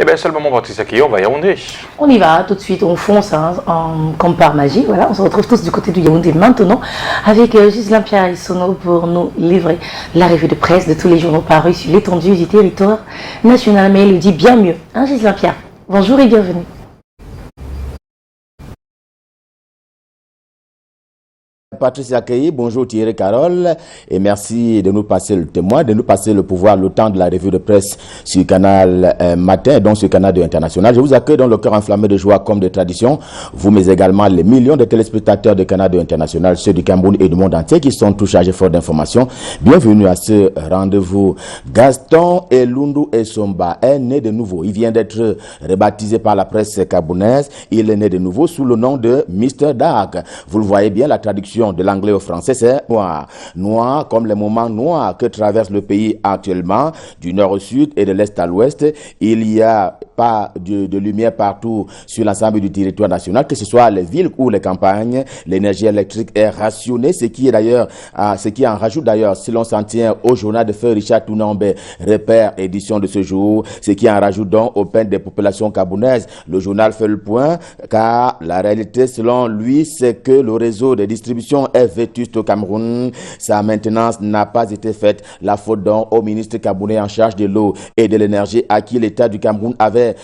Eh bien, c'est le moment, Patricia Kio, on va Yaoundé. On y va, tout de suite, on fonce, hein, comme par magie. Voilà, on se retrouve tous du côté du Yaoundé maintenant avec Ghislain Pierre Issono pour nous livrer la revue de presse de tous les journaux parus sur l'étendue du territoire national. Mais il le dit bien mieux, hein, Ghislain Pierre. Bonjour et bienvenue. Patricia Kei, bonjour Thierry Carole et merci de nous passer le témoin, de nous passer le pouvoir, le temps de la revue de presse sur Canal Matin, donc sur Canal 2 International. Je vous accueille dans le cœur enflammé de joie comme de tradition, vous mais également les millions de téléspectateurs de Canal 2 International, ceux du Cameroun et du monde entier qui sont tous chargés fort d'informations. Bienvenue à ce rendez-vous. Gaston Elundu Essomba est né de nouveau. Il vient d'être rebaptisé par la presse camerounaise. Il est né de nouveau sous le nom de Mr. Dark. Vous le voyez bien, la traduction de l'anglais au français, c'est noir. Noir comme les moments noirs que traverse le pays actuellement, du nord au sud et de l'est à l'ouest. Il y a pas de lumière partout sur l'ensemble du territoire national, que ce soit les villes ou les campagnes. L'énergie électrique est rationnée, ce qui en rajoute d'ailleurs, si l'on s'en tient au journal de feu Richard Tounambe, repère édition de ce jour, ce qui en rajoute donc aux peines des populations camerounaises. Le journal fait le point, car la réalité selon lui, c'est que le réseau de distribution est vétuste au Cameroun. Sa maintenance n'a pas été faite. La faute donc au ministre camerounais en charge de l'eau et de l'énergie à qui l'État du Cameroun avait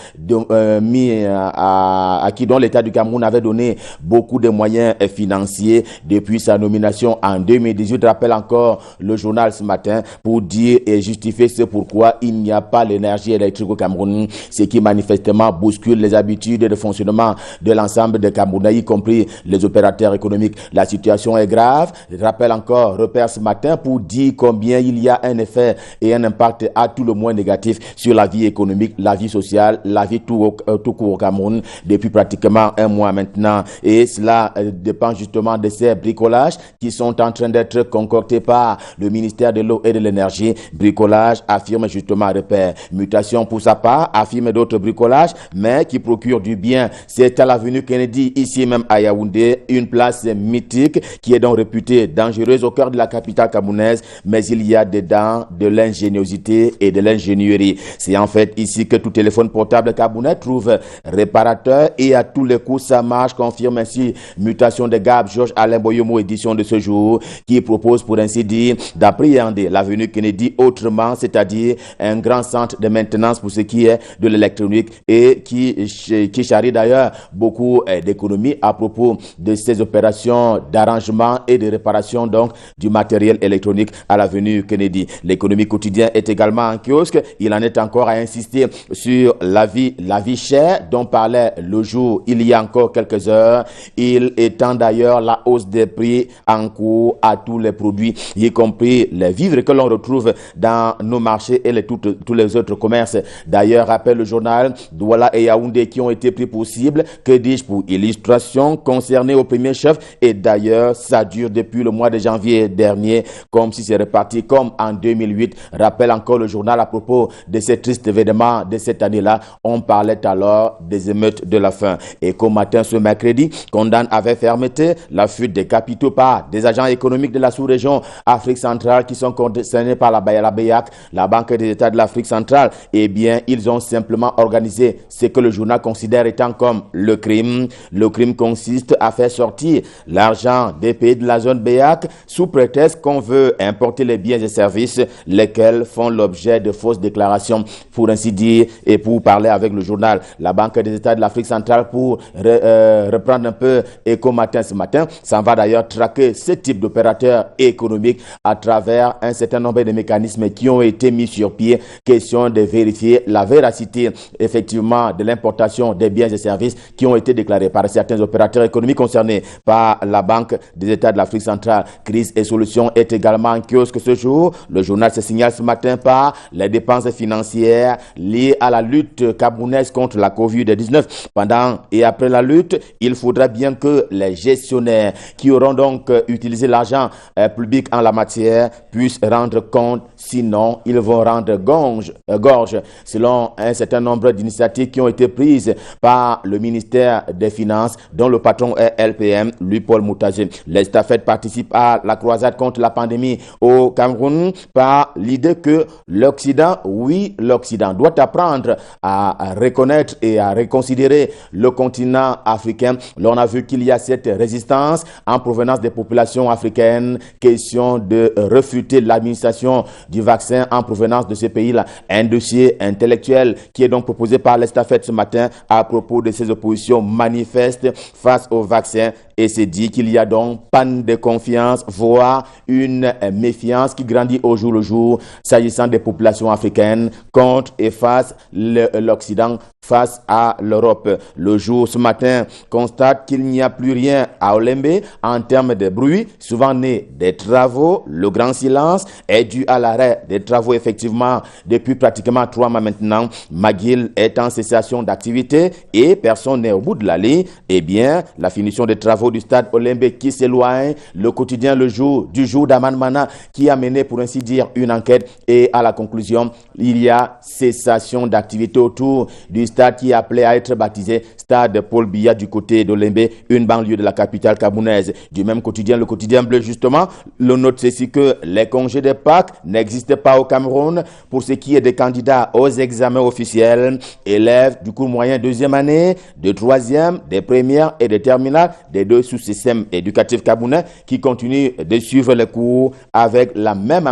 donné beaucoup de moyens financiers depuis sa nomination en 2018. Rappelle encore le journal ce matin pour dire et justifier ce pourquoi il n'y a pas l'énergie électrique au Cameroun, ce qui manifestement bouscule les habitudes de fonctionnement de l'ensemble des Camerounais, y compris les opérateurs économiques. La situation est grave. Je rappelle encore, repère ce matin pour dire combien il y a un effet et un impact à tout le moins négatif sur la vie économique, la vie sociale, la vie tout court au Cameroun depuis pratiquement un mois maintenant. Et cela dépend justement de ces bricolages qui sont en train d'être concoctés par le ministère de l'eau et de l'énergie. Bricolage, affirme justement repère. Mutation pour sa part, affirme d'autres bricolages, mais qui procurent du bien. C'est à l'avenue Kennedy, ici même à Yaoundé, une place mythique qui est donc réputée dangereuse au cœur de la capitale camerounaise, mais il y a dedans de l'ingéniosité et de l'ingénierie. C'est en fait ici que tout téléphone portable camerounais trouve réparateur et à tous les coups ça marche, confirme ainsi Mutation de Gab, Georges Alain Boyomo, édition de ce jour, qui propose pour ainsi dire d'appréhender l'avenue Kennedy autrement, c'est-à-dire un grand centre de maintenance pour ce qui est de l'électronique et qui charrie d'ailleurs beaucoup d'économies à propos de ces opérations d'arrangement et de réparation donc du matériel électronique à l'avenue Kennedy. L'économie quotidienne est également en kiosque. Il en est encore à insister sur la vie chère dont parlait le jour il y a encore quelques heures. Il étend d'ailleurs la hausse des prix en cours à tous les produits, y compris les vivres que l'on retrouve dans nos marchés et tous les autres commerces. D'ailleurs, rappelle le journal, Douala et Yaoundé qui ont été pris pour cible, que dis-je pour illustration, concernés au premier chef. Et d'ailleurs, ça dure depuis le mois de janvier dernier, comme si c'est reparti comme en 2008. Rappelle encore le journal à propos de ces tristes événements de cette année-là. On parlait alors des émeutes de la faim. Et qu'au matin ce mercredi, condamne avec fermeté la fuite des capitaux par des agents économiques de la sous-région Afrique centrale qui sont concernés par la BEAC, la Banque des États de l'Afrique centrale. Eh bien, ils ont simplement organisé ce que le journal considère étant comme le crime. Le crime consiste à faire sortir l'argent des pays de la zone BEAC sous prétexte qu'on veut importer les biens et services lesquels font l'objet de fausses déclarations, pour ainsi dire, et pour parler avec le journal La Banque des États de l'Afrique centrale pour reprendre un peu Éco Matin ce matin, ça va d'ailleurs traquer ce type d'opérateurs économiques à travers un certain nombre de mécanismes qui ont été mis sur pied, question de vérifier la véracité effectivement de l'importation des biens et services qui ont été déclarés par certains opérateurs économiques concernés par la Banque des États de l'Afrique centrale. Crise et solutions est également en kiosque ce jour. Le journal se signale ce matin par les dépenses financières liées à la lutte camerounaise contre la Covid-19. Pendant et après la lutte, il faudra bien que les gestionnaires qui auront donc utilisé l'argent public en la matière puissent rendre compte, sinon ils vont rendre gorge, selon un certain nombre d'initiatives qui ont été prises par le ministère des Finances, dont le patron est LPM, lui Paul Moutagé. L'estafette participe à la croisade contre la pandémie au Cameroun par l'idée que l'Occident, oui, l'Occident doit apprendre à reconnaître et à reconsidérer le continent africain. L'on a vu qu'il y a cette résistance en provenance des populations africaines. Question de refuter l'administration du vaccin en provenance de ces pays-là. Un dossier intellectuel qui est donc proposé par l'estafette ce matin à propos de ces oppositions manifestes face au vaccin. Et c'est dit qu'il y a donc panne de confiance, voire une méfiance qui grandit au jour le jour s'agissant des populations africaines contre et face l'Occident, face à l'Europe. Le jour ce matin constate qu'il n'y a plus rien à Olembe en termes de bruit, souvent né des travaux. Le grand silence est dû à l'arrêt des travaux effectivement depuis pratiquement 3 mois maintenant. McGill est en cessation d'activité et personne n'est au bout de la ligne. Eh bien, la finition des travaux du stade Olembe qui s'éloigne, le quotidien Le Jour du jour d'Aman Mana qui a mené pour ainsi dire une enquête et à la conclusion, il y a cessation d'activité autour du stade qui est appelé à être baptisé stade Paul Biya du côté d'Olembe, une banlieue de la capitale camerounaise. Du même quotidien, le quotidien bleu justement, le note ceci que les congés de Pâques n'existaient pas au Cameroun pour ce qui est des candidats aux examens officiels, élèves du cours moyen deuxième année, de troisième, des premières et des terminales, des 2 sous-systèmes éducatifs camerounais qui continuent de suivre les cours avec la même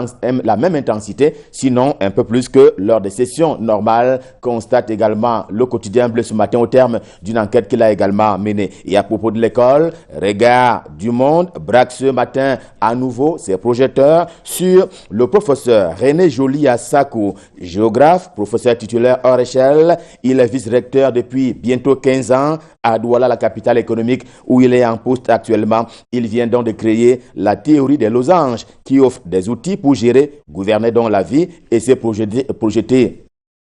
intensité, sinon un peu plus que lors des sessions normales, constate également le quotidien bleu ce matin au terme d'une enquête qu'il a également menée. Et à propos de l'école, Regard du Monde braque ce matin à nouveau ses projecteurs sur le professeur René Joly Assakou, géographe, professeur titulaire hors échelle. Il est vice-recteur depuis bientôt 15 ans à Douala, la capitale économique où il est en poste actuellement. Il vient donc de créer la théorie des losanges qui offre des outils pour gérer, gouverner donc la vie et se projeter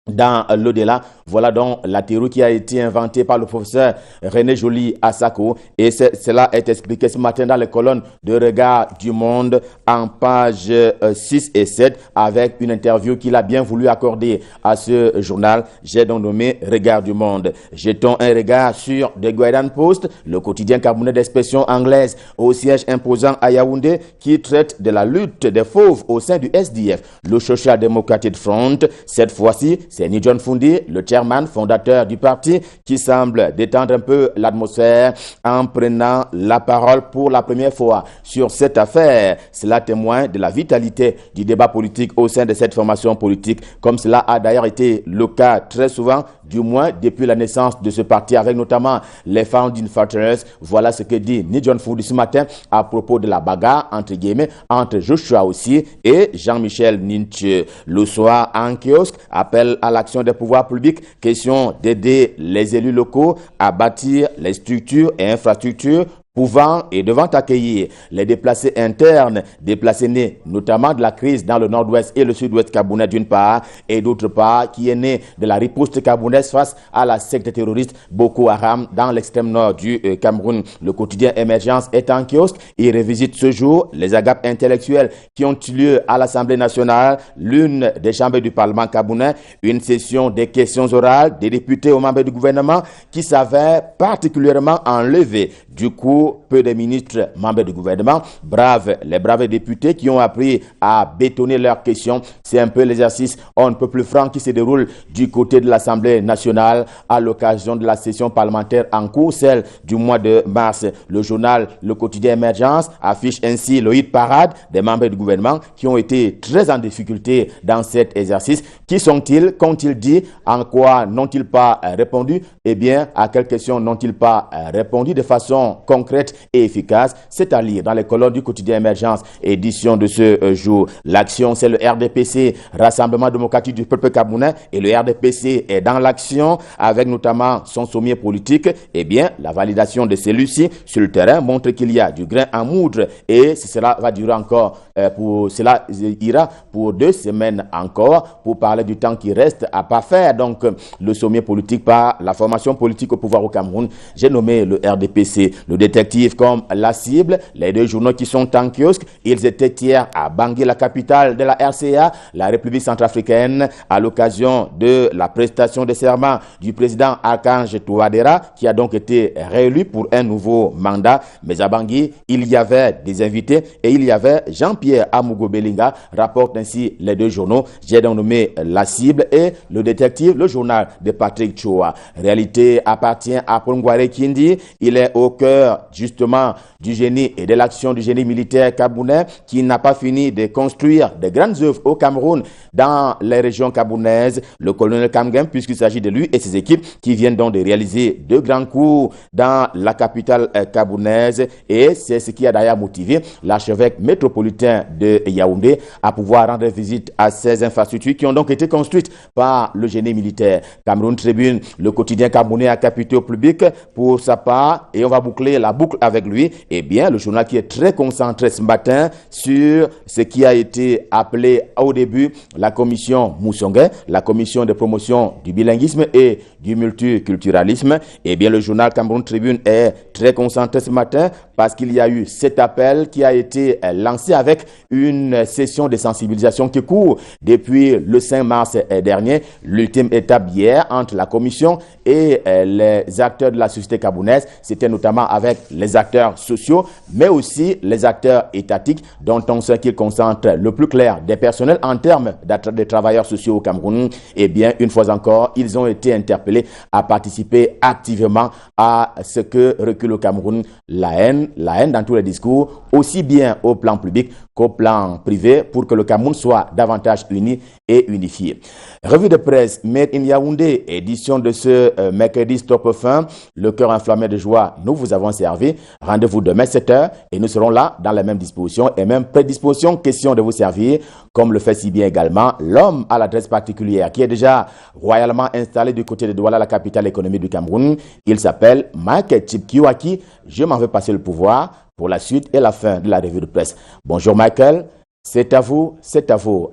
dans l'au-delà. Voilà donc la théorie qui a été inventée par le professeur René Joly Assakou et cela est expliqué ce matin dans les colonnes de Regard du Monde en page 6 et 7 avec une interview qu'il a bien voulu accorder à ce journal. J'ai donc nommé Regard du Monde. Jetons un regard sur The Guardian Post, le quotidien camerounais d'expression anglaise au siège imposant à Yaoundé qui traite de la lutte des fauves au sein du SDF. Le Social Democratic Front, cette fois-ci, c'est Ni John Fundi, le chairman fondateur du parti, qui semble détendre un peu l'atmosphère en prenant la parole pour la première fois sur cette affaire. Cela témoigne de la vitalité du débat politique au sein de cette formation politique, comme cela a d'ailleurs été le cas très souvent, du moins depuis la naissance de ce parti, avec notamment les Founding Fathers. Voilà ce que dit Ni John Fundi ce matin à propos de la bagarre, entre guillemets, entre Joshua aussi et Jean-Michel Ninche. Le soir, en kiosque, appelle à l'action des pouvoirs publics, question d'aider les élus locaux à bâtir les structures et infrastructures pouvant et devant accueillir les déplacés internes, déplacés nés notamment de la crise dans le nord-ouest et le sud-ouest camerounais d'une part, et d'autre part qui est né de la riposte camerounaise face à la secte terroriste Boko Haram dans l'extrême nord du Cameroun. Le quotidien Émergence est en kiosque et revisite ce jour les agapes intellectuelles qui ont eu lieu à l'Assemblée nationale, l'une des chambres du Parlement camerounais, une session des questions orales des députés aux membres du gouvernement qui s'avère particulièrement enlevée. Du coup, peu de ministres membres du gouvernement bravent les braves députés qui ont appris à bétonner leurs questions. C'est un peu l'exercice on ne peut plus franc qui se déroule du côté de l'Assemblée nationale à l'occasion de la session parlementaire en cours, celle du mois de mars. Le journal Le Quotidien Émergence affiche ainsi le hit parade des membres du gouvernement qui ont été très en difficulté dans cet exercice. Qui sont-ils? Qu'ont-ils dit? En quoi n'ont-ils pas répondu? Eh bien, à quelles questions n'ont-ils pas répondu de façon concrète et efficace? C'est à lire dans les colonnes du quotidien Émergence, édition de ce jour. L'action, c'est le RDPC, Rassemblement démocratique du peuple camerounais, et le RDPC est dans l'action avec notamment son sommier politique. Eh bien, la validation de celui-ci sur le terrain montre qu'il y a du grain en moudre et cela va durer encore cela ira pour 2 semaines encore pour parler du temps qui reste à pas faire. Donc, le sommet politique par la formation politique au pouvoir au Cameroun, j'ai nommé le RDPC. Le détail détectives comme La Cible, les deux journaux qui sont en kiosque, ils étaient hier à Bangui, la capitale de la RCA, la République centrafricaine, à l'occasion de la prestation de serment du président Archange Touadéra, qui a donc été réélu pour un nouveau mandat. Mais à Bangui, il y avait des invités et il y avait Jean-Pierre Amugo Belinga, rapportent ainsi les deux journaux. J'ai donc nommé La Cible et le détective, le journal de Patrick Choua. Réalité appartient à Pongware Kindi. Il est au cœur justement du génie et de l'action du génie militaire camerounais qui n'a pas fini de construire de grandes œuvres au Cameroun dans les régions camerounaises. Le colonel Kamgem, puisqu'il s'agit de lui et ses équipes qui viennent donc de réaliser de grands coups dans la capitale camerounaise, et c'est ce qui a d'ailleurs motivé l'archevêque métropolitain de Yaoundé à pouvoir rendre visite à ces infrastructures qui ont donc été construites par le génie militaire. Cameroun Tribune, le quotidien camerounais a capité au public pour sa part, et on va boucler la boucle avec lui. Eh bien, le journal qui est très concentré ce matin sur ce qui a été appelé au début la commission Moussongué, la commission de promotion du bilinguisme et du multiculturalisme. Eh bien, le journal Cameroun Tribune est très concentré ce matin parce qu'il y a eu cet appel qui a été lancé avec une session de sensibilisation qui court depuis le 5 mars dernier. L'ultime étape hier entre la commission et les acteurs de la société camerounaise, c'était notamment avec les acteurs sociaux, mais aussi les acteurs étatiques, dont on sait qu'ils concentrent le plus clair des personnels en termes de travailleurs sociaux au Cameroun. Eh bien, une fois encore, ils ont été interpellés à participer activement à ce que recule au Cameroun la haine dans tous les discours, aussi bien au plan public qu'au plan privé, pour que le Cameroun soit davantage uni et unifié. Revue de presse Made in Yaoundé, édition de ce mercredi Stop Fin. Le cœur enflammé de joie, nous vous avons servi. Rendez-vous demain 7h et nous serons là dans les mêmes dispositions et même prédispositions. Question de vous servir, comme le fait si bien également l'homme à l'adresse particulière qui est déjà royalement installé du côté de Douala, la capitale économique du Cameroun. Il s'appelle Michael Chipkiwaki. Je m'en vais passer le pouvoir pour la suite et la fin de la revue de presse. Bonjour Michael, c'est à vous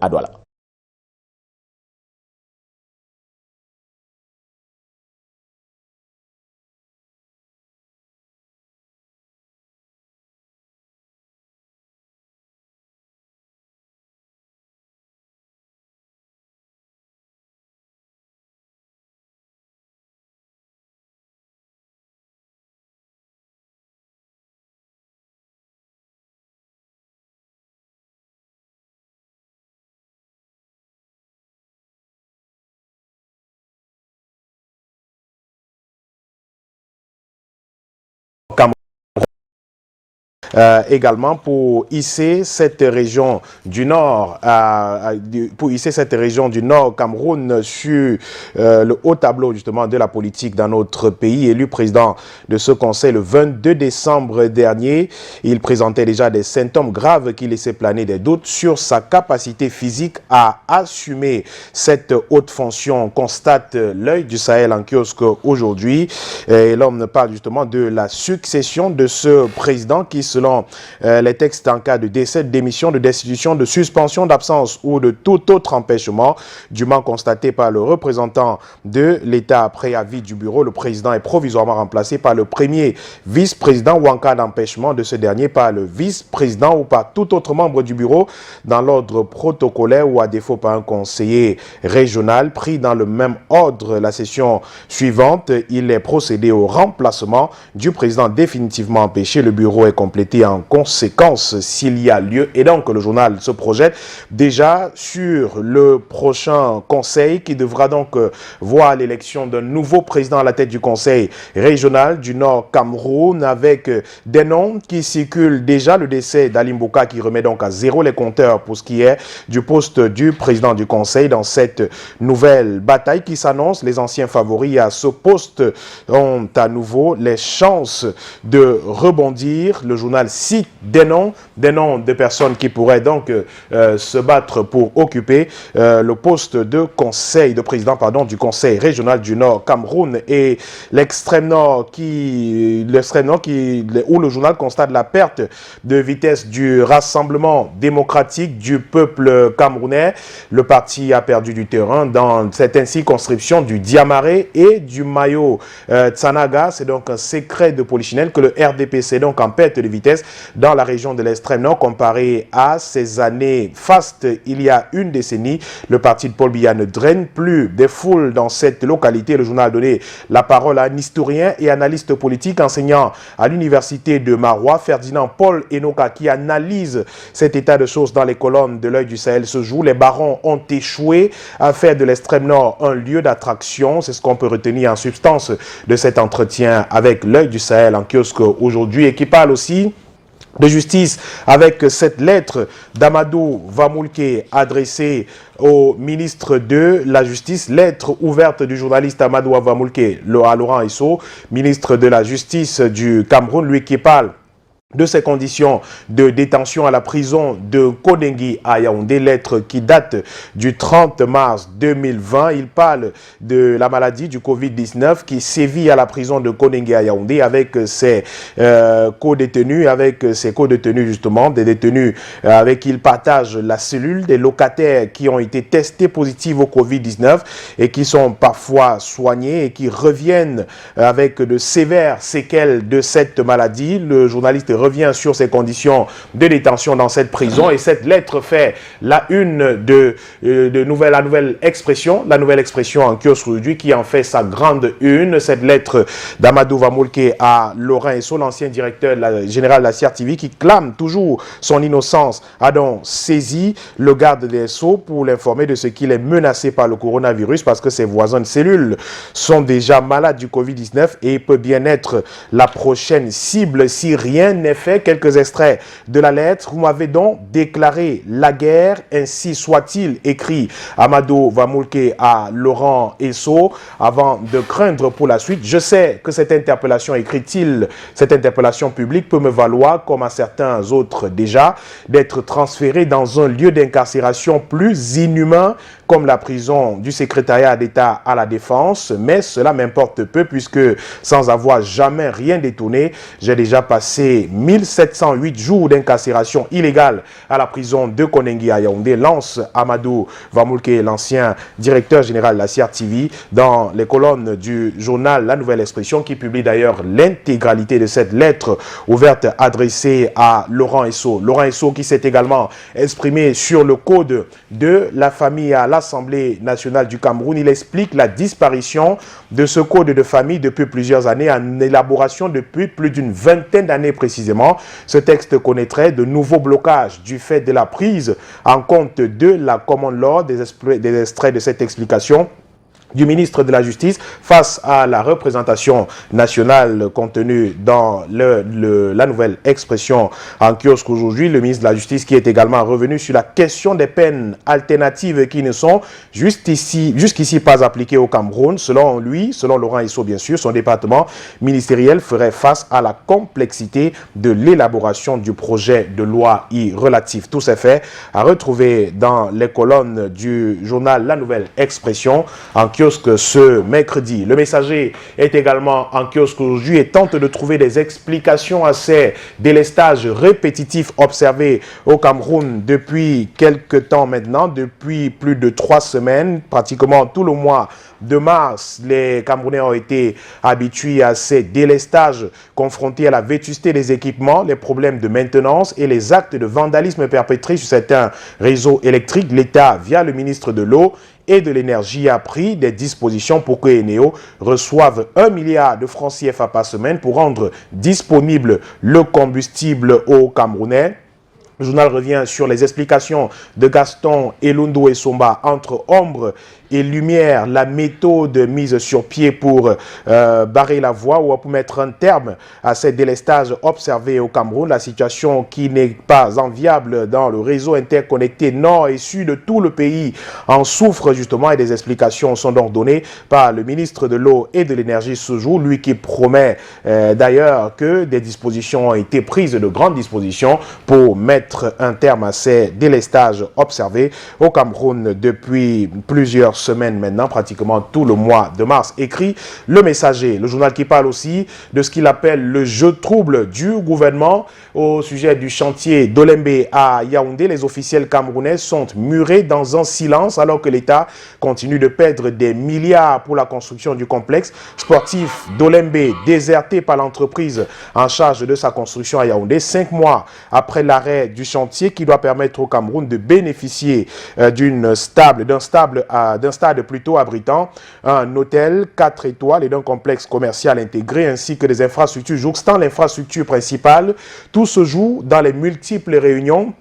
à Douala. Également pour hisser cette région du Nord, Cameroun sur le haut tableau justement de la politique dans notre pays. Élu président de ce conseil le 22 décembre dernier, il présentait déjà des symptômes graves qui laissaient planer des doutes sur sa capacité physique à assumer cette haute fonction. On constate l'œil du Sahel en kiosque aujourd'hui. L'homme parle justement de la succession de ce président qui, selon les textes en cas de décès, de démission, de destitution, de suspension, d'absence ou de tout autre empêchement dûment constaté par le représentant de l'État après avis du bureau, le président est provisoirement remplacé par le premier vice-président ou en cas d'empêchement de ce dernier par le vice-président ou par tout autre membre du bureau dans l'ordre protocolaire ou à défaut par un conseiller régional pris dans le même ordre. La session suivante, il est procédé au remplacement du président définitivement empêché. Le bureau est complété en conséquence s'il y a lieu. Et donc, le journal se projette déjà sur le prochain conseil qui devra donc voir l'élection d'un nouveau président à la tête du conseil régional du Nord Cameroun avec des noms qui circulent déjà. Le décès d'Ali Mbouka qui remet donc à zéro les compteurs pour ce qui est du poste du président du conseil dans cette nouvelle bataille qui s'annonce. Les anciens favoris à ce poste ont à nouveau les chances de rebondir. Le journal journal cite des noms de personnes qui pourraient donc se battre pour occuper le poste de président du Conseil régional du Nord Cameroun, et l'extrême nord où le journal constate la perte de vitesse du Rassemblement démocratique du peuple camerounais. Le parti a perdu du terrain dans certaines circonscriptions du Diamaré et du Mayo Tsanaga. C'est donc un secret de polichinelle que le RDPC donc en perte de vitesse dans la région de l'extrême nord comparé à ces années fastes il y a une décennie. Le parti de Paul Biya ne draine plus des foules dans cette localité. Le journal a donné la parole à un historien et analyste politique enseignant à l'université de Marois, Ferdinand Paul Enoka, qui analyse cet état de choses dans les colonnes de l'Œil du Sahel ce jour. Les barons ont échoué à faire de l'extrême nord un lieu d'attraction. C'est ce qu'on peut retenir en substance de cet entretien avec l'Œil du Sahel en kiosque aujourd'hui, et qui parle aussi de justice avec cette lettre d'Amadou Vamoulke adressée au ministre de la Justice, lettre ouverte du journaliste Amadou Vamoulke à Laurent Esso, ministre de la Justice du Cameroun, lui qui parle de ces conditions de détention à la prison de Konengi à Yaoundé, lettre qui date du 30 mars 2020. Il parle de la maladie du Covid-19 qui sévit à la prison de Konengi à Yaoundé avec ses co-détenus, justement, des détenus avec qui il partage la cellule, des locataires qui ont été testés positifs au Covid-19 et qui sont parfois soignés et qui reviennent avec de sévères séquelles de cette maladie. Le journaliste revient sur ces conditions de détention dans cette prison, et cette lettre fait la une de la nouvelle expression en kiosque aujourd'hui, qui en fait sa grande une. Cette lettre d'Amadou Vamoulke à Laurent Esso, l'ancien directeur général de la CRTV, qui clame toujours son innocence, a donc saisi le garde des Sceaux pour l'informer de ce qu'il est menacé par le coronavirus parce que ses voisins de cellule sont déjà malades du Covid-19 et peut bien être la prochaine cible si rien n'est fait. Quelques extraits de la lettre. Vous m'avez donc déclaré la guerre, ainsi soit-il, écrit Amadou Vamoulke à Laurent Esso, avant de craindre pour la suite. Je sais que cette interpellation, écrit-il, cette interpellation publique peut me valoir, comme à certains autres déjà, d'être transféré dans un lieu d'incarcération plus inhumain comme la prison du secrétariat d'État à la Défense, mais cela m'importe peu puisque sans avoir jamais rien détourné, j'ai déjà passé 1708 jours d'incarcération illégale à la prison de Konengi à Yaoundé, lance Amadou Vamoulke, l'ancien directeur général de la CRTV, dans les colonnes du journal La Nouvelle Expression, qui publie d'ailleurs l'intégralité de cette lettre ouverte adressée à Laurent Esso. Laurent Esso qui s'est également exprimé sur le code de la famille à l'Assemblée nationale du Cameroun. Il explique la disparition de ce code de famille depuis plusieurs années, en élaboration depuis plus d'une vingtaine d'années précisément. Ce texte connaîtrait de nouveaux blocages du fait de la prise en compte de la common law. Des extraits de cette explication du ministre de la Justice face à la représentation nationale contenue dans la nouvelle expression en kiosque aujourd'hui. Le ministre de la Justice qui est également revenu sur la question des peines alternatives qui ne sont jusqu'ici pas appliquées au Cameroun. Selon lui, selon Laurent Esso bien sûr, son département ministériel ferait face à la complexité de l'élaboration du projet de loi y relatif. Tous ces faits à retrouver dans les colonnes du journal La Nouvelle Expression en kiosque ce mercredi. Le Messager est également en kiosque aujourd'hui et tente de trouver des explications à ces délestages répétitifs observés au Cameroun depuis quelques temps maintenant, depuis plus de 3 semaines, pratiquement tout le mois de mars. Les Camerounais ont été habitués à ces délestages, confrontés à la vétusté des équipements, les problèmes de maintenance et les actes de vandalisme perpétrés sur certains réseaux électriques. L'État, via le ministre de l'Eau et de l'Énergie, a pris des dispositions pour que Eneo reçoive 1 milliard de francs CFA par semaine pour rendre disponible le combustible aux Camerounais. Le journal revient sur les explications de Gaston Elundou et Somba entre ombre et lumière la méthode mise sur pied pour barrer la voie ou pour mettre un terme à ces délestages observés au Cameroun. La situation qui n'est pas enviable dans le réseau interconnecté nord et sud de tout le pays en souffre justement, et des explications sont donc données par le ministre de l'eau et de l'énergie ce jour, lui qui promet d'ailleurs que des dispositions ont été prises, de grandes dispositions pour mettre un terme à ces délestages observés au Cameroun depuis plusieurs semaines maintenant, pratiquement tout le mois de mars. Écrit Le Messager, le journal qui parle aussi de ce qu'il appelle le jeu trouble du gouvernement au sujet du chantier d'Olembe à Yaoundé. Les officiels camerounais sont murés dans un silence alors que l'État continue de perdre des milliards pour la construction du complexe sportif d'Olembe, déserté par l'entreprise en charge de sa construction à Yaoundé, 5 mois après l'arrêt du chantier qui doit permettre au Cameroun de bénéficier d'un stade plutôt abritant un hôtel 4 étoiles et d'un complexe commercial intégré ainsi que des infrastructures jouxtant l'infrastructure principale. Tout se joue dans les multiples réunions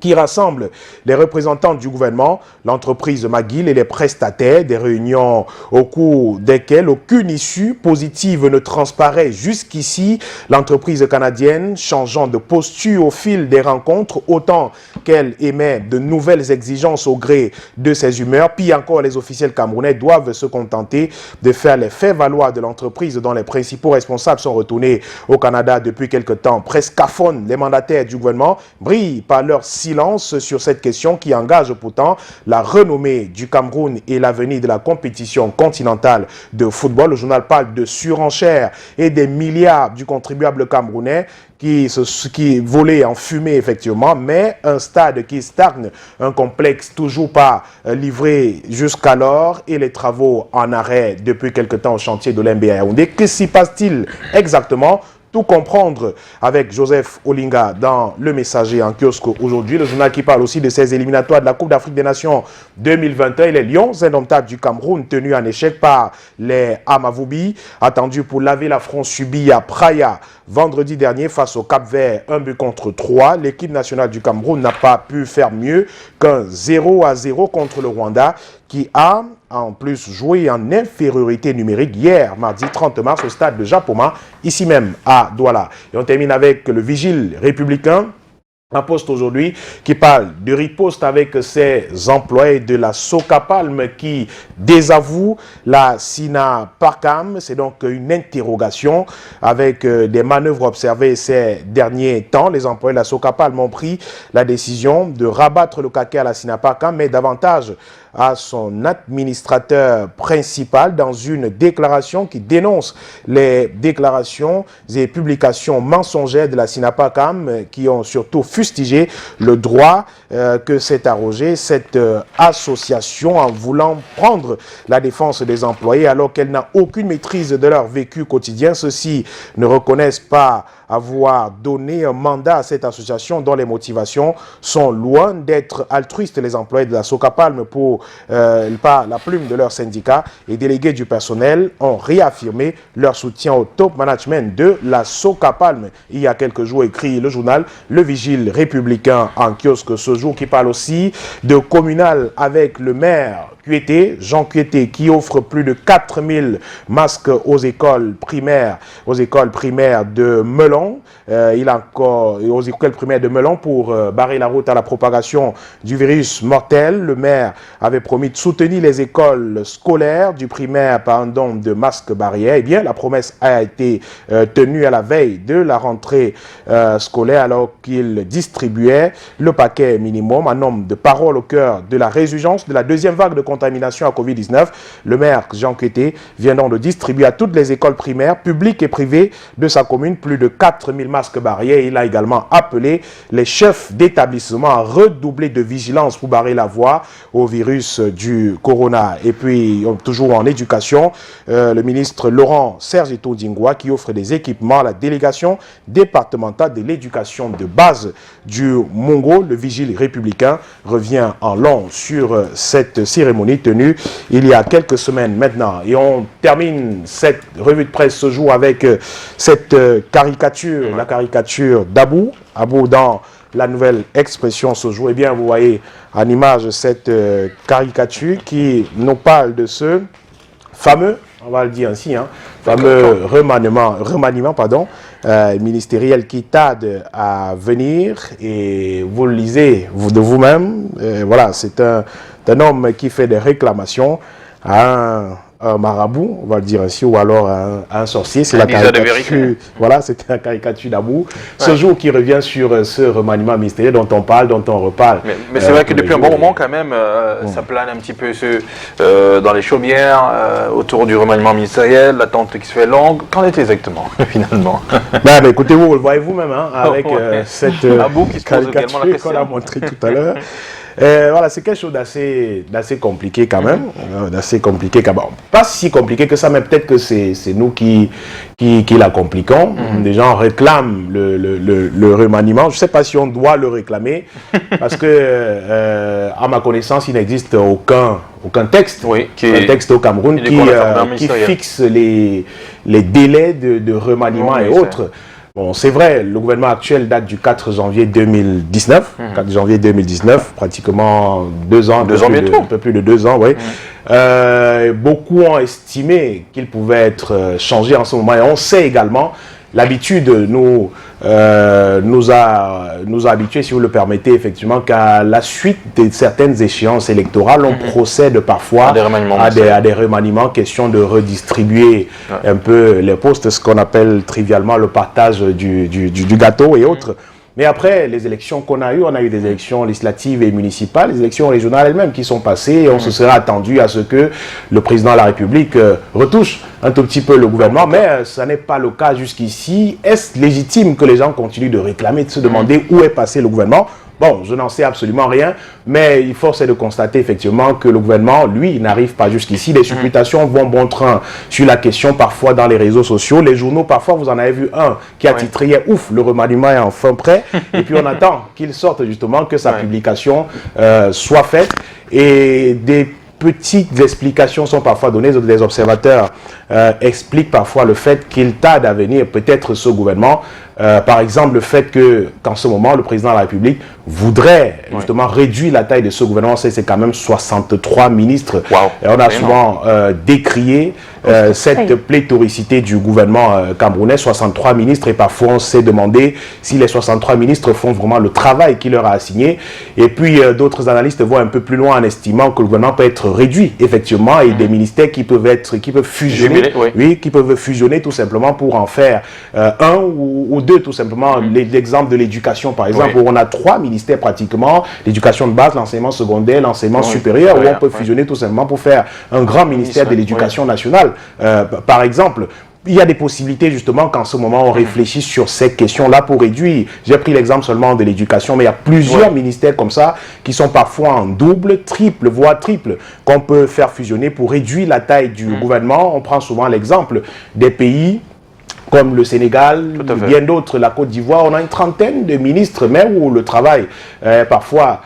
qui rassemble les représentants du gouvernement, l'entreprise McGill et les prestataires, des réunions au cours desquelles aucune issue positive ne transparaît jusqu'ici. L'entreprise canadienne changeant de posture au fil des rencontres, autant qu'elle émet de nouvelles exigences au gré de ses humeurs. Puis encore, les officiels camerounais doivent se contenter de faire les faits valoir de l'entreprise dont les principaux responsables sont retournés au Canada depuis quelque temps. Presque aphone, les mandataires du gouvernement brillent par leur silence sur cette question qui engage pourtant la renommée du Cameroun et l'avenir de la compétition continentale de football. Le journal parle de surenchère et des milliards du contribuable camerounais qui volait en fumée effectivement, mais un stade qui stagne, un complexe toujours pas livré jusqu'alors et les travaux en arrêt depuis quelque temps au chantier de l'Olembe à Yaoundé. Que s'y passe-t-il exactement? Tout comprendre avec Joseph Olinga dans Le Messager en kiosque aujourd'hui. Le journal qui parle aussi de ces éliminatoires de la Coupe d'Afrique des Nations 2021 et les Lions indomptables du Cameroun tenus en échec par les Amavubi, attendus pour laver l'affront subi à Praia vendredi dernier face au Cap-Vert, 1-3. L'équipe nationale du Cameroun n'a pas pu faire mieux qu'un 0-0 contre le Rwanda qui a en plus joué en infériorité numérique hier, mardi 30 mars, au stade de Japoma, ici même à Douala. Et on termine avec le vigile républicain, un poste aujourd'hui qui parle de riposte avec ses employés de la Socapalm qui désavouent la SINA-PACAM. C'est donc une interrogation avec des manœuvres observées ces derniers temps. Les employés de la Socapalm ont pris la décision de rabattre le caquet à la SINA-PACAM, mais davantage à son administrateur principal dans une déclaration qui dénonce les déclarations et publications mensongères de la SINA-PACAM qui ont surtout fustigé le droit que s'est arrogé cette association en voulant prendre la défense des employés alors qu'elle n'a aucune maîtrise de leur vécu quotidien. Ceux-ci ne reconnaissent pas avoir donné un mandat à cette association dont les motivations sont loin d'être altruistes. Les employés de la Socapalm, par la plume de leur syndicat et délégués du personnel, ont réaffirmé leur soutien au top management de la Socapalm. Il y a quelques jours, écrit le journal Le Vigile républicain en kiosque ce jour, qui parle aussi de communal avec le maire Cuété, Jean Cuété, qui offre plus de 4000 masques aux écoles primaires de Melon. Il a encore aux écoles primaires de Melon pour barrer la route à la propagation du virus mortel. Le maire avait promis de soutenir les écoles scolaires du primaire par un don de masques barrières. Eh bien, la promesse a été tenue à la veille de la rentrée scolaire alors qu'il distribuait le paquet minimum. Un homme de parole au cœur de la résurgence de la deuxième vague de contamination à Covid-19. Le maire Jean Cuété vient donc de distribuer à toutes les écoles primaires, publiques et privées de sa commune, plus de 4000 masques barrières. Il a également appelé les chefs d'établissement à redoubler de vigilance pour barrer la voie au virus du corona. Et puis, toujours en éducation, le ministre Laurent Sergito Dingwa qui offre des équipements à la délégation départementale de l'éducation de base du Mongo. Le vigile républicain revient en long sur cette cérémonie tenue il y a quelques semaines maintenant. Et on termine cette revue de presse ce jour avec cette caricature, la caricature d'Abou dans la nouvelle expression ce jour? Eh bien, vous voyez en image cette caricature qui nous parle de ce fameux, on va le dire ainsi, hein, fameux remaniement ministériel qui tarde à venir, et vous le lisez de vous-même. Voilà, c'est un homme qui fait des réclamations à un marabout, on va le dire ainsi, ou alors un sorcier. C'est la caricature. Voilà, c'était la caricature d'Abou. Ce jour qui revient sur ce remaniement ministériel dont on parle, dont on reparle. Mais c'est vrai que depuis un bon moment, quand même, ça plane un petit peu dans les chaumières, autour du remaniement ministériel, l'attente qui se fait longue. Qu'en est exactement, finalement? Ben, écoutez, vous le voyez vous-même, hein, avec cette Abou qui se pose également la question qu'on a montré tout à l'heure. Voilà, c'est quelque chose d'assez compliqué quand même, d'assez compliqué quand même. Pas si compliqué que ça, mais peut-être que c'est nous qui la compliquons. Des gens réclament le remaniement. Je ne sais pas si on doit le réclamer, parce que, à ma connaissance, il n'existe aucun texte, un texte au Cameroun qui fixe les délais de remaniement et autres. Bon, c'est vrai, le gouvernement actuel date du 4 janvier 2019, 4 janvier 2019, pratiquement 2 ans, un peu plus de 2 ans, oui. Beaucoup ont estimé qu'il pouvait être changé en ce moment, et on sait également, l'habitude nous a habitués, si vous le permettez, effectivement, qu'à la suite de certaines échéances électorales, on procède parfois à des remaniements, question de redistribuer un peu les postes, ce qu'on appelle trivialement le partage du gâteau et autres. Mais après les élections qu'on a eues, on a eu des élections législatives et municipales, les élections régionales elles-mêmes qui sont passées, et on se serait attendu à ce que le président de la République retouche un tout petit peu le gouvernement, mais ça n'est pas le cas jusqu'ici. Est-ce légitime que les gens continuent de réclamer, de se demander où est passé le gouvernement? Bon, je n'en sais absolument rien, mais il faut de constater effectivement que le gouvernement, lui, n'arrive pas jusqu'ici. Les supputations vont bon train sur la question, parfois dans les réseaux sociaux. Les journaux, parfois, vous en avez vu un qui a titré « Ouf, le remaniement est enfin prêt ». Et puis on attend qu'il sorte justement, que sa publication soit faite. Et des petites explications sont parfois données. Les observateurs expliquent parfois le fait qu'il tarde à venir, peut-être ce gouvernement. Par exemple, le fait qu'en ce moment, le président de la République voudrait justement réduire la taille de ce gouvernement. C'est quand même 63 ministres. Et on a souvent décrié cette pléthoricité du gouvernement camerounais, 63 ministres, et parfois on s'est demandé si les 63 ministres font vraiment le travail qu'il leur a assigné. Et puis d'autres analystes vont un peu plus loin en estimant que le gouvernement peut être réduit, effectivement, et des ministères qui peuvent fusionner, qui peuvent fusionner tout simplement pour en faire un ou deux, tout simplement. L'exemple de l'éducation, par exemple, où on a 3 ministères pratiquement, l'éducation de base, l'enseignement secondaire, l'enseignement supérieur, où on peut fusionner tout simplement pour faire un grand ministère de l'éducation nationale. Par exemple, il y a des possibilités justement qu'en ce moment on réfléchisse sur ces questions-là pour réduire. J'ai pris l'exemple seulement de l'éducation, mais il y a plusieurs ministères comme ça qui sont parfois en double, triple, voire triple, qu'on peut faire fusionner pour réduire la taille du gouvernement. On prend souvent l'exemple des pays comme le Sénégal, bien d'autres, la Côte d'Ivoire. On a une trentaine de ministres, même où le travail parfois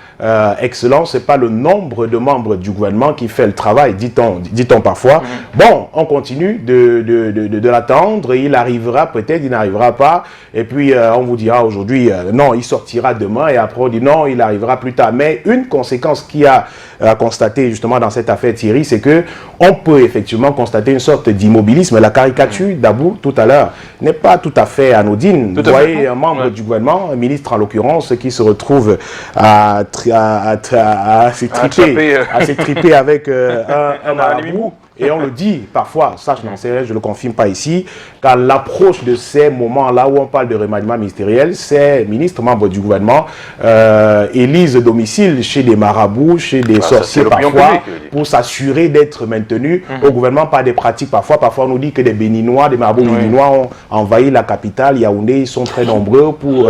excellent, c'est pas le nombre de membres du gouvernement qui fait le travail, dit-on parfois. Bon, on continue de l'attendre, il arrivera peut-être, il n'arrivera pas, et puis on vous dira aujourd'hui, non, il sortira demain, et après on dit non, il arrivera plus tard. Mais une conséquence qui a constaté justement dans cette affaire Thierry, c'est que on peut effectivement constater une sorte d'immobilisme. La caricature d'Abou tout à l'heure n'est pas tout à fait anodine. Vous voyez un membre du gouvernement, un ministre en l'occurrence, qui se retrouve à s'étriper avec un marabout. Et on le dit parfois, ça je n'en sais rien, je ne le confirme pas ici, qu'à l'approche de ces moments-là où on parle de remaniement ministériel, ces ministres, membres du gouvernement, élisent domicile chez des marabouts, chez des sorciers parfois, pour s'assurer d'être maintenus au gouvernement par des pratiques parfois. Parfois on nous dit que des Béninois, des marabouts béninois ont envahi la capitale, Yaoundé, ils sont très nombreux pour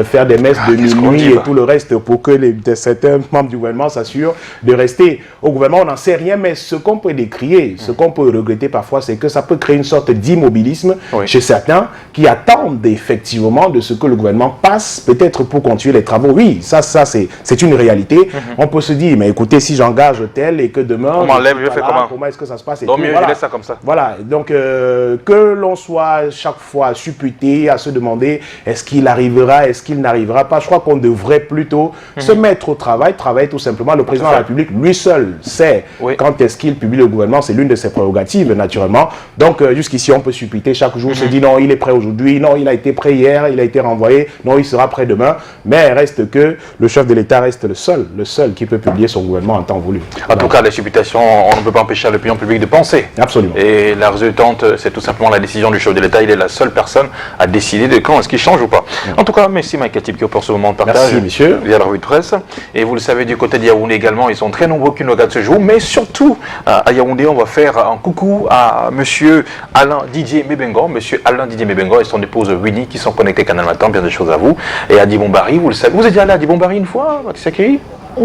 faire des messes de minuit et tout le reste pour que certains membres du gouvernement s'assurent de rester au gouvernement. On n'en sait rien, mais ce qu'on peut décrire crier. Ce qu'on peut regretter parfois, c'est que ça peut créer une sorte d'immobilisme chez certains qui attendent effectivement de ce que le gouvernement passe, peut-être pour continuer les travaux. Oui, ça c'est une réalité. On peut se dire, mais écoutez, si j'engage tel et que demain... je fais comment est-ce que ça se passe? Donc mieux, je laisse ça comme ça. Voilà, donc que l'on soit chaque fois supputé à se demander est-ce qu'il arrivera, est-ce qu'il n'arrivera pas. Je crois qu'on devrait plutôt se mettre au travail, travailler tout simplement. Le président de la République, lui seul, sait quand est-ce qu'il publie le gouvernement. C'est l'une de ses prérogatives, naturellement. Donc jusqu'ici, on peut supputer chaque jour, se dire non, il est prêt aujourd'hui, non, il a été prêt hier, il a été renvoyé, non, il sera prêt demain. Mais il reste que le chef de l'État reste le seul qui peut publier son gouvernement en temps voulu. En tout cas, les supputations, on ne peut pas empêcher l'opinion publique de penser. Absolument. Et la résultante, c'est tout simplement la décision du chef de l'État. Il est la seule personne à décider de quand est-ce qu'il change ou pas. En tout cas, merci Michael Tipkio pour ce moment de partage. Merci, monsieur. Via la revue de presse. Et vous le savez, du côté de Yaoundé également, ils sont très nombreux qui nous regardent ce jour. Mais surtout, à Yaoundé, on va faire un coucou à monsieur Alain Didier Mebengo. Monsieur Alain Didier Mebengo et son épouse Winnie qui sont connectés Canal Matin. Bien des choses à vous. Et à Dibombari, vous le savez. Vous êtes déjà allé à Dibombari une fois, Matisakiri?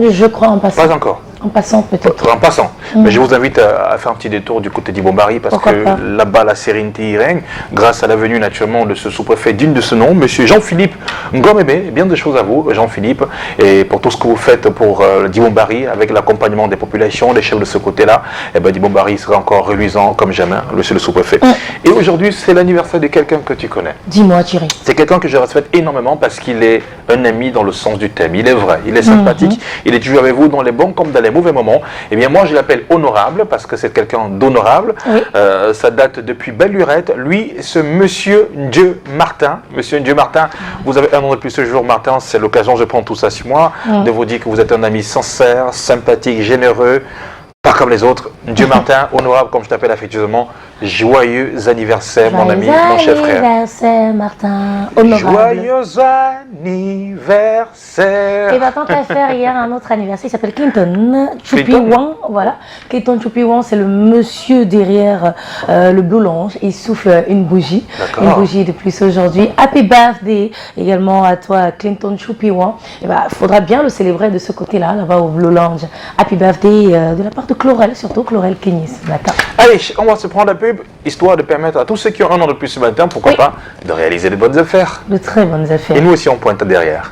Je crois en passant. Pas encore. En passant peut-être. En passant. Mais je vous invite à faire un petit détour du côté d'Ibombari parce que là-bas, la sérénité y règne grâce à la venue naturellement de ce sous-préfet digne de ce nom, monsieur Jean-Philippe Ngomébé. Bien des choses à vous, Jean-Philippe, et pour tout ce que vous faites pour Dibombari avec l'accompagnement des populations, des chefs de ce côté-là. Et ben Dibombari sera encore reluisant comme jamais, monsieur le sous-préfet. Et aujourd'hui, c'est l'anniversaire de quelqu'un que tu connais. Dis-moi, Thierry. C'est quelqu'un que je respecte énormément parce qu'il est un ami dans le sens du thème. Il est vrai, il est sympathique, il est toujours avec vous dans les bons comme dans les mauvais moments. Eh bien, moi, je l'appelle honorable parce que c'est quelqu'un d'honorable. Ça date depuis belle lurette. Lui, ce monsieur Dieu Martin. Monsieur Dieu Martin, vous avez un nom de plus ce jour, Martin. C'est l'occasion, je prends tout ça sur moi, de vous dire que vous êtes un ami sincère, sympathique, généreux. Pas comme les autres. Dieu Martin, honorable, comme je t'appelle affectueusement. Joyeux anniversaire, mon ami, mon cher frère. Joyeux anniversaire, Martin. Honorable. Joyeux anniversaire. Et bien, tant qu'à faire, il y a un autre anniversaire, il s'appelle Clinton Choupi-Wang. Voilà. Clinton Choupi-Wang, c'est le monsieur derrière le Blue Lounge. Il souffle une bougie. Une bougie de plus aujourd'hui. Happy birthday également à toi, Clinton Choupi-Wang. Et ben, faudra bien le célébrer de ce côté-là, là-bas au Blue Lounge. Happy birthday de la part de Chlorel, surtout Chlorel Kenis ce matin. Allez, on va se prendre la pub, histoire de permettre à tous ceux qui ont un an de plus ce matin, pourquoi pas, de réaliser de bonnes affaires. De très bonnes affaires. Et nous aussi, on pointe derrière.